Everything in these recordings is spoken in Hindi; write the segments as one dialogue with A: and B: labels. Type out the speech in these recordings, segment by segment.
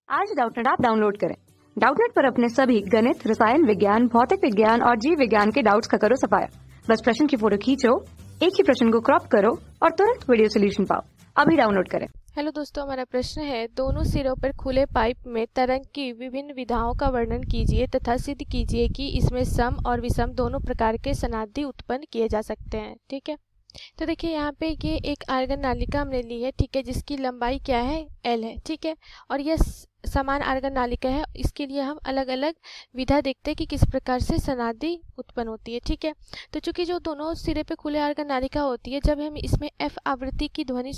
A: आज डाउटनेट ऐप डाउनलोड करें। डाउटनेट पर अपने सभी गणित, रसायन विज्ञान, भौतिक विज्ञान और जीव विज्ञान के डाउट्स का करो सफाया। बस प्रश्न की फोटो खींचो, एक ही प्रश्न को क्रॉप करो और तुरंत वीडियो सोल्यूशन पाओ। अभी डाउनलोड करें।
B: हेलो दोस्तों, हमारा प्रश्न है दोनों सिरों पर खुले पाइप में तरंग की विभिन्न विधाओं का वर्णन कीजिए तथा सिद्ध कीजिए कि इसमें सम और विषम दोनों प्रकार के सनादि उत्पन्न किए जा सकते हैं। ठीक है, तो देखिए यहाँ पे ये एक आर्गन नालिका हमने ली है, ठीक है, जिसकी लंबाई क्या है, एल है, ठीक है, और यह समान आर्गन नालिका है। इसके लिए हम अलग अलग विधा देखते हैं कि किस प्रकार से सनादि उत्पन्न होती है। ठीक है, तो चूंकि जो दोनों सिरे पे खुले आर्गन नालिका होती है, जब हम इसमें एफ आवृत्ति की ध्वनि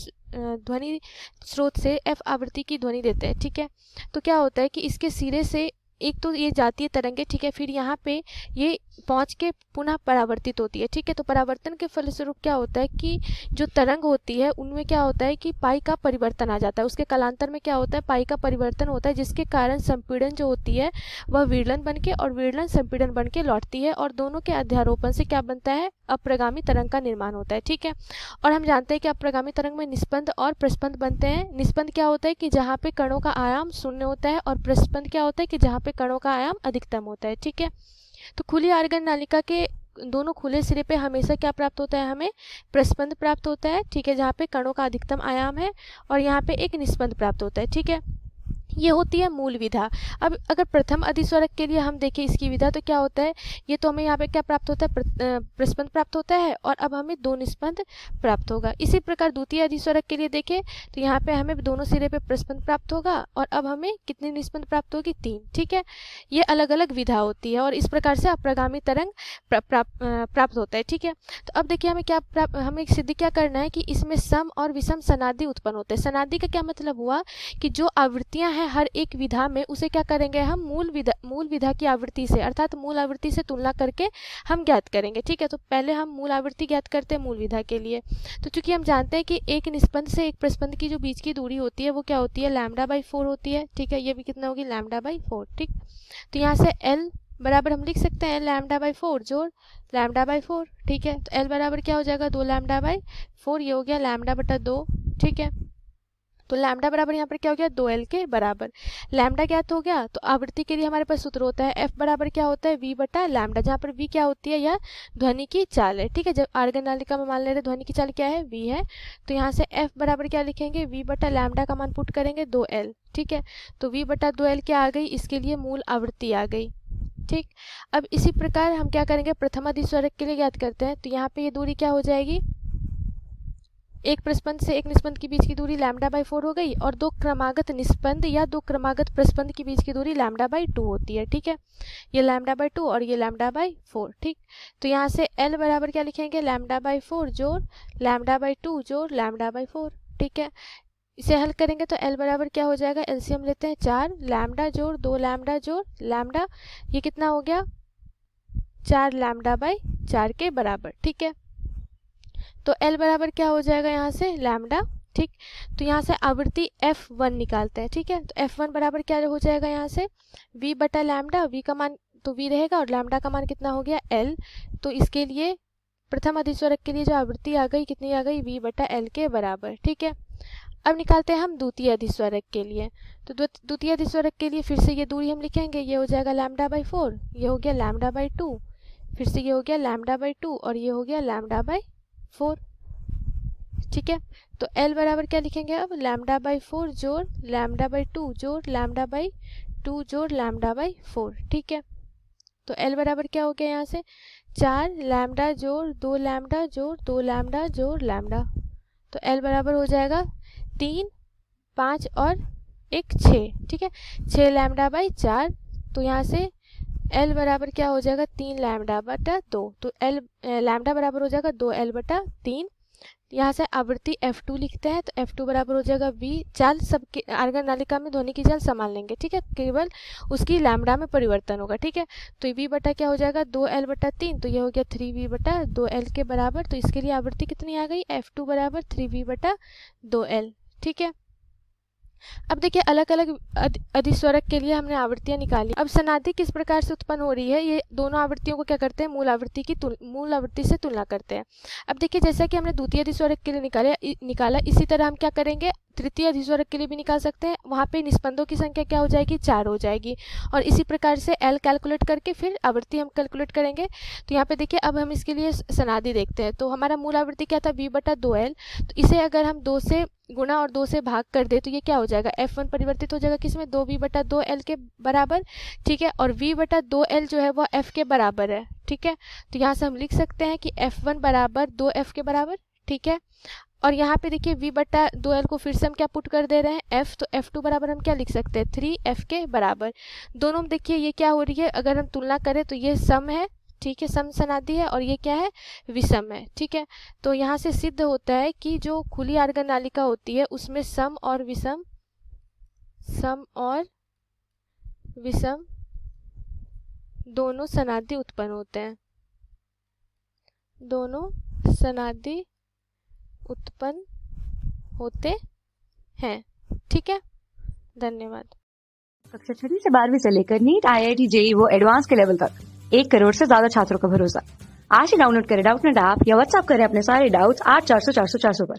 B: स्रोत से एफ आवृत्ति की ध्वनि देते हैं, ठीक है, तो क्या होता है कि इसके सिरे से एक तो ये जाती है तरंगे, ठीक है, फिर यहाँ पे ये पहुंच के पुनः परावर्तित होती है। ठीक है, तो परावर्तन के फलस्वरूप क्या होता है कि जो तरंग होती है उनमें क्या होता है कि पाई का परिवर्तन आ जाता है। उसके कालांतर में क्या होता है, पाई का परिवर्तन होता है, जिसके कारण संपीड़न जो होती है वह विरलन बन के और विरलन संपीड़न बन के लौटती है और दोनों के अध्यारोपण से क्या बनता है, अप्रगामी तरंग का निर्माण होता है। ठीक है, और हम जानते हैं कि अप्रगामी तरंग में निस्पंद और प्रस्पंद बनते हैं। निस्पंद क्या होता है कि जहाँ पे कणों का आयाम शून्य होता है, और प्रस्पंद क्या होता है कि जहाँ पे कणों का आयाम अधिकतम होता है। ठीक है, तो खुली आर्गन नालिका के दोनों खुले सिरे पे हमेशा क्या प्राप्त होता है, हमें प्रस्पंद प्राप्त होता है। ठीक है, जहाँ पे कणों का अधिकतम आयाम है, और यहाँ पे एक निस्पंद प्राप्त होता है। ठीक है, ये होती है मूल विधा। अब अगर प्रथम अधिस्वरक के लिए हम देखें इसकी विधा, तो क्या होता है, ये तो हमें यहाँ पे क्या प्राप्त होता है, प्रस्पंद प्राप्त होता है, और अब हमें दो निस्पंद प्राप्त होगा। इसी प्रकार द्वितीय अधिस्वरक के लिए देखें तो यहाँ पे हमें दोनों सिरे पे प्रस्पंद प्राप्त होगा, और अब हमें कितनी निस्पंद प्राप्त होगी, 3। ठीक है, ये अलग अलग विधा होती है और इस प्रकार से अप्रगामी तरंग प्राप्त होता है। ठीक है, तो अब देखिए हमें सिद्ध क्या करना है कि इसमें सम और विषम सनादि उत्पन्न होते हैं। सनादि का क्या मतलब हुआ कि जो आवृत्तियां हैं हर एक विधा में, उसे क्या करेंगे हम, मूल विधा की आवृत्ति से, अर्थात मूल आवृत्ति से तुलना करके हम ज्ञात करेंगे। ठीक है, तो पहले हम मूल आवृत्ति ज्ञात करते हैं मूल विधा के लिए। तो चूंकि हम जानते हैं कि एक निस्पंद से एक प्रस्पंद की जो बीच की दूरी होती है वो क्या होती है, λ/4 होती है। ठीक है, ये भी कितना होगी, λ/4। ठीक, तो यहाँ से L बराबर हम लिख सकते हैं λ/4 जोड़ λ/4। ठीक है, तो L बराबर क्या हो जाएगा, 2 λ/4, ये हो गया λ/2। ठीक है, तो लैम्डा बराबर यहाँ पर क्या हो गया, 2L के बराबर। लैम्डा ज्ञात हो गया, तो आवृत्ति के लिए हमारे पास सूत्र होता है F बराबर क्या होता है, V/λ, जहाँ पर V क्या होती है, यह ध्वनि की चाल है। ठीक है, जब आर्गन नालिका में मान ले रहे ध्वनि की चाल क्या है, V है, तो यहाँ से F बराबर क्या लिखेंगे, V/λ का मान पुट करेंगे 2L। ठीक है, तो V/2L क्या आ गई, इसके लिए मूल आवृत्ति आ गई। ठीक, अब इसी प्रकार हम क्या करेंगे, प्रथम अधिस्वरक के लिए ज्ञात करते हैं। तो यहाँ पे ये दूरी क्या हो जाएगी, एक प्रस्पंद से एक निस्पंद के बीच की दूरी λ/4 हो गई, और दो क्रमागत निस्पंद या दो क्रमागत प्रस्पंद के बीच की दूरी λ/2 होती है। ठीक है, ये λ/2 और ये λ/4। ठीक, तो यहाँ से L बराबर क्या लिखेंगे, λ/4 जोड़ λ/2 जोड़ λ/4। ठीक है, इसे हल करेंगे तो L बराबर क्या हो जाएगा, एलसीएम लेते हैं 4 लैम्डा जोड़ 2 लैम्डा जोड़ लैम्डा, ये कितना हो गया, 4 λ/4 के बराबर। ठीक है, तो L बराबर क्या हो जाएगा यहाँ से, लैम्डा। ठीक, तो यहाँ से आवृत्ति F1 निकालते हैं। ठीक है, तो F1 बराबर क्या हो जाएगा, यहाँ से V/λ, V का मान तो V रहेगा और लैम्डा का मान कितना हो गया, L। तो इसके लिए प्रथम अधिस्वरक के लिए जो आवृत्ति आ गई, कितनी आ गई, V/L के बराबर। ठीक है, अब निकालते हैं हम द्वितीय अधिस्वरक के लिए। तो द्वितीय अधिस्वरक के लिए फिर से ये दूरी हम लिखेंगे, ये हो जाएगा λ/4, ये हो गया λ/2, फिर से ये हो गया λ/2 और ये हो गया λ/4। ठीक है, तो L बराबर क्या लिखेंगे, अब λ/4 जोड़ λ/2 जोड़ λ/2 जोड़ λ/4। ठीक है, तो L बराबर क्या हो गया, यहाँ से 4 लैम्डा जोड़ 2 लैम्डा जोड़ 2 लैम्डा जोड़ लैम्डा, तो L बराबर हो जाएगा 3, 5 और 1 6। ठीक है, 6 λ/4, तो यहाँ से L बराबर क्या हो जाएगा, 3 λ/2, तो लैम्डा बराबर हो जाएगा 2L/3। यहाँ से आवृत्ति F2 लिखते हैं, तो F2 बराबर हो जाएगा V, चाल सबके आर्गन नालिका में ध्वनि की चाल समान लेंगे। ठीक है, केवल उसकी लैम्डा में परिवर्तन होगा। ठीक है, तो V बटा क्या हो जाएगा, 2L/3, तो ये हो गया 3V/2L के बराबर। तो इसके लिए आवृत्ति कितनी आ गई, F2 बराबर 3V/2L। ठीक है, अब देखिए अलग अलग अधिस्वरक के लिए हमने आवृत्तियां निकाली। अब सनादि किस प्रकार से उत्पन्न हो रही है, ये दोनों आवृत्तियों को क्या करते हैं, मूल आवृत्ति से तुलना करते हैं। अब देखिए जैसा कि हमने द्वितीय अधिस्वरक के लिए निकाला, इसी तरह हम क्या करेंगे, तृतीय अधिस्वरक के लिए भी निकाल सकते हैं। वहाँ पे निस्पंदों की संख्या क्या हो जाएगी, 4 हो जाएगी। और इसी प्रकार से एल कैलकुलेट करके फिर आवृत्ति हम कैलकुलेट करेंगे। तो यहाँ पे देखिए अब हम इसके लिए सनादि देखते हैं। तो हमारा मूल आवृत्ति क्या था, v/2l। तो इसे अगर हम 2 से गुणा और 2 से भाग कर दे तो ये क्या हो जाएगा, F1 परिवर्तित हो जाएगा किसमें, 2v/2l के बराबर। ठीक है, और v/2l जो है वह f के बराबर है। ठीक है, तो यहाँ से हम लिख सकते हैं कि F1 बराबर 2f के बराबर। ठीक है, और यहाँ पे देखिए v/2l को फिर से हम क्या पुट कर दे रहे हैं, f। तो f2 बराबर हम क्या लिख सकते हैं, 3f के बराबर। दोनों में देखिए ये क्या हो रही है, अगर हम तुलना करें तो ये सम है। ठीक है, सम सनादि है, और ये क्या है, विषम है। ठीक है, तो यहाँ से सिद्ध होता है कि जो खुली आर्गन नालिका होती है उसमें सम और विषम दोनों सनादि उत्पन्न होते हैं। दोनों सनादि उत्पन्न होते हैं। ठीक है, धन्यवाद।
A: कक्षा 6वीं से 12वीं से लेकर नीट, IIT, JEE वो एडवांस के लेवल तक 1 करोड़ से ज्यादा छात्रों का भरोसा। आज ही डाउनलोड करें डाउटनेट ऐप या व्हाट्सएप करें अपने सारे डाउट्स 8400 400 400 पर।